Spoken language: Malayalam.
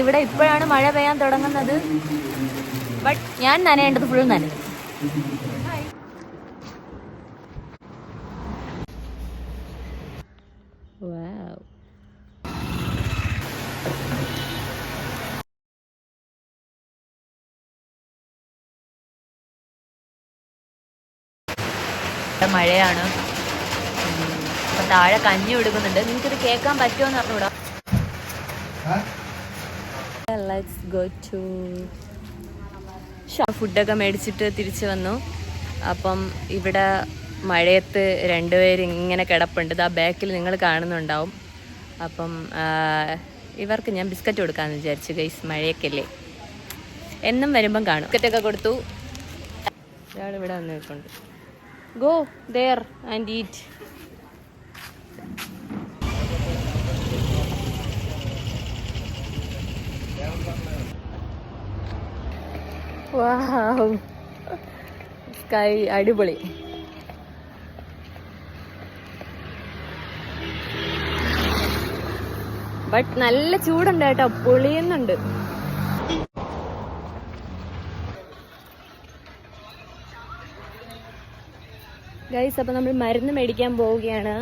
ഇവിടെ ഇപ്പോഴാണ് മഴ പെയ്യാൻ തുടങ്ങുന്നത്. ബട്ട് ഞാൻ നനയേണ്ടത് ഫുൾ നനയും. മഴയാണ്. അപ്പൊ താഴെ കഞ്ഞി കൊടുക്കുന്നുണ്ട്. നിങ്ങൾക്കിത് കേൾക്കാൻ പറ്റുമോന്ന് പറഞ്ഞൂടാ. ലെറ്റ്സ് ഗോ ടു ഫുഡൊക്കെ മേടിച്ചിട്ട് തിരിച്ചു വന്നു. അപ്പം ഇവിടെ മഴയത്ത് രണ്ടുപേരും ഇങ്ങനെ കിടപ്പുണ്ട്. ആ ബാക്കിൽ നിങ്ങൾ കാണുന്നുണ്ടാവും. അപ്പം ഇവർക്ക് ഞാൻ ബിസ്ക്കറ്റ് കൊടുക്കാമെന്ന് വിചാരിച്ചു. ഗൈസ്, മഴയൊക്കെയല്ലേ, എന്നും വരുമ്പം കാണും. ബിസ്ക്കറ്റൊക്കെ കൊടുത്തു. ഇയാൾ ഇവിടെ വന്ന് നിൽക്കുന്നുണ്ട്. Go there and eat. wow, sky അടിപൊളി. ബട്ട് നല്ല ചൂടുണ്ട് കേട്ടോ, പൊളിയുന്നുണ്ട്. ഗൈസ്, അപ്പോൾ നമ്മൾ മരുന്ന് മേടിക്കാൻ പോവുകയാണ്.